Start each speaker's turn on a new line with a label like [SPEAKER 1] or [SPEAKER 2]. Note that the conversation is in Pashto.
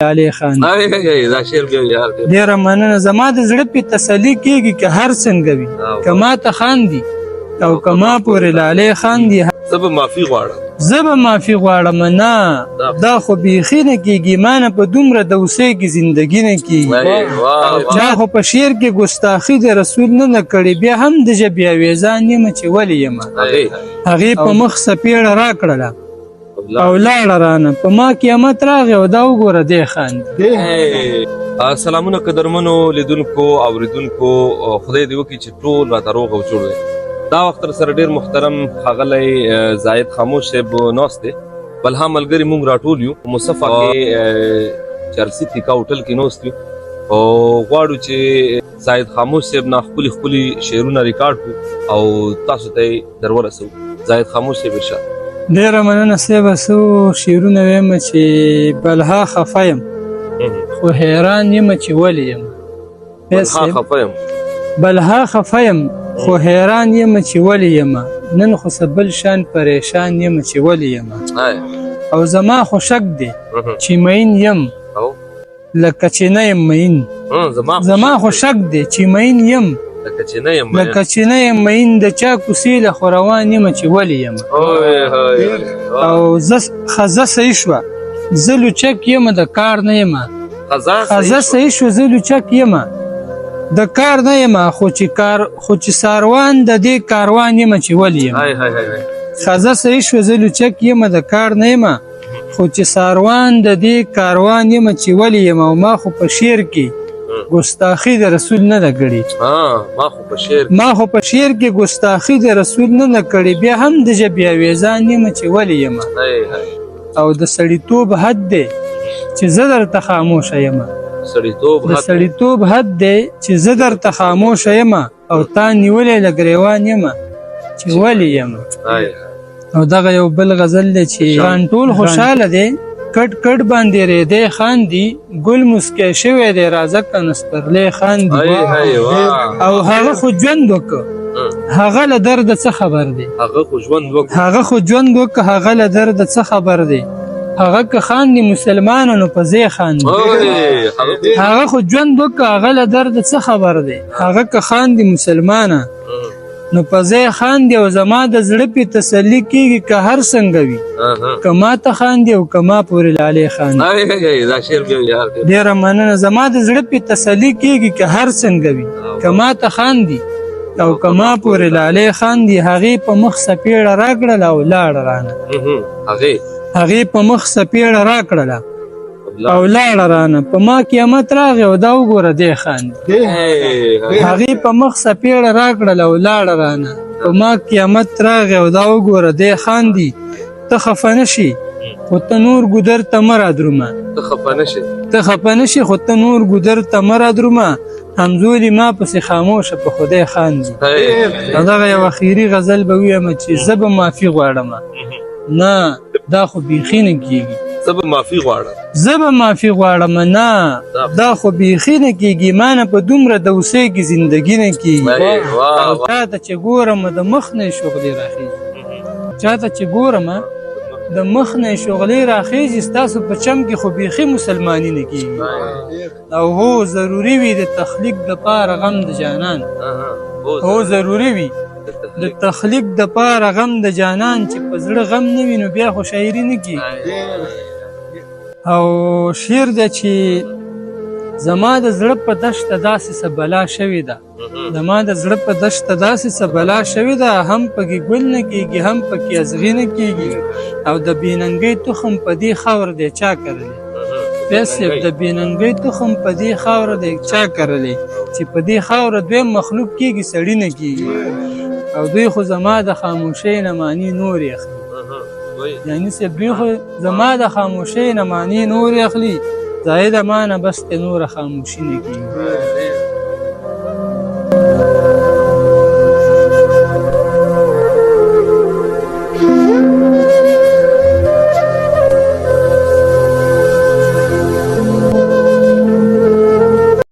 [SPEAKER 1] علي خان
[SPEAKER 2] دا شعر بیا یار دی.
[SPEAKER 1] ډېره مننه. زما د زړه پې تسلي کېږي که هر څنګه وي، که ما ته خاندي او که ما پورې لالی خاندي.
[SPEAKER 2] زه به معافي غواړم.
[SPEAKER 1] زه به معافي غواړم. نه دا خو بیخي نه کېږي. ما نه په دومره دوسۍ کې زندګي نه کېږي. چا خو په شعر کې ګستاخي د رسول نه کړې، بیا هم د ژبې اویزان یمه چې ولې یمه. هغې په مخ څپېړه راکړله او لاړه رانه، په ما قیامت راغی او دا وګوره دی خاندي.
[SPEAKER 2] سلامونه قدرمنو لیدونکو اوریدونکو، خدای دې وکړي چې ټول راته روغ او جوړ وي. دا وخت سره ډېر محترم ښاغلی زاهد خاموش صاحب ناست دی، بل هم ملګري موږ راټول یو مصطفی کې چرسي تیکا هوټل کې ناست یو او غواړو چې زاهد خاموش صاحب نه ښکلي ښکلي شعرونه ریکارډ کړو او تاسو ته یې در ورسوو. زاهد خاموش صاحب ارشاد.
[SPEAKER 1] ډېره مننه صاحبه. څو شعرونه ویمه چې بلها خفه یم خو حیران یمه چې ولې یمه. بلها خفه یم خو حیران یمه چې ولې یمه، نن خو څه بل شان پریشان یمه چې ولې یمه. او زما خو شک دی چې مین یم لکه چې نه یم مین. زما خو شک دی چې مین یم لکه چې نه یم مین، د چا کوڅې له خو روان یمه چې ولې یمه. او خزه صحیح شوه زه لوچک یمه د کار نه یمه. خزه صحیح شوه زه لوچک یمه د کار نه یمه، خو چې ساروان د دې کاروان یمه چې ولې یمه. خزه صحیح شوه زه لوچک یمه د کار نه یمه، خو چې ساروان د دې کاروان یمه چې ولې یمه. او ما خو په شعر کې ګستاخي د رسول نه ده کړې. ما خو په شعر کې ګستاخي د رسول نه کړې، بیا هم د ژبې اویزان یمه چې ولې یمه. او د سړیتوب حد دی چې زه درته خاموشه یمه. د سړیتوب حد دی چې زه درته خاموشه یمه، او تا نیولې له ګریوان یمه چې ولې یمه. او دغه یو بل غزل دی چې ځان ټول خوشحاله دی، کټ کټ باندې ریدی خاندي، ګل مسکی شوی دی راځه کنه سپرلی خاندي. او هغه خو ژوند وکړه هغه له درده څه خبر دی. هغه خو ژوند وکړه هغه له درده څه خبر دی. هغه که خاندي مسلمانانو په ځای خاندي. هغه خو ژوند وکړه هغه له درده څه خبر دی. هغه که خاندي مسلمانه نو په ځای خاندي. او زما د زړه پې تسلي کېږي که هر څنګه وي، که ما ته خاندي او که ما پورې لالی خاندي. ډېره مننه. زما د زړه پې تسلي کېږي که هر څنګه وي، که ما ته خاندي او که ما پورې لالی خاندي. هغې په مخ څپېړه راکړله او لاړه رانه. هغې په مخ څپېړه راکړله او لاړه رانه، په ما قیامت راغی او دا وګوره دی خاندي. هغې په مخ څپېړه راکړله او لاړه رانه، په ما قیامت راغی او دا وګوره دی خاندي. ته خفه نه شي خو ته نور ګودر ته مه رادرومه. ته خفه نه شي خو ته نور ګودر ته مه رادرومه، همزولي ما پسې خاموشه په خدای خاندي. دغه یو اخیري غزل به ویمه چې زه به معافي غواړمه. نه دا خو بیخي نه کېږي.
[SPEAKER 2] زه به
[SPEAKER 1] معافي غواړم. نه دا خو بیخي نه کېږي. ما نه په دومره دوسۍ کې زندګي نه کېږي. او چا ته چې ګورم د مخ نه یې شغلې راخېږي. چا ته چې ګورم د مخ نه یې شغلې راخېږي. ستاسو په چم کې خو بیخي مسلماني نه کېږي. او هو ضروري وي د تخلیق دپاره غم د جانان. هو ضروري وي د تخلیق دپاره غم د جانان، چې په زړه غم نه وي نو بیا خو شاعري نه کېږي. او شعر دی چې زما د زړه په دشته داسې څه بلا شوې ده. زما د زړه په دشته داسې څه بلا شوې ده، هم پکې ګل نه کېږي هم پکې ازغي نه کېږي. او د بېننګۍ تخم په دې خاوره دی چا کرلی. پیسې د بېننګۍ تخم په دې خاوره دی چا کرلی، چې په دې خاوره دویم مخلوق کېږي سړي نه کېږي. او دوی خو زما د خاموشۍ نه معنی نورې اخلي. یعنی صاحب دوی خو زما د خاموشۍ نه معنی نورې اخلي. زاهده ما نه بس ته نوره خاموشي نه کېږي.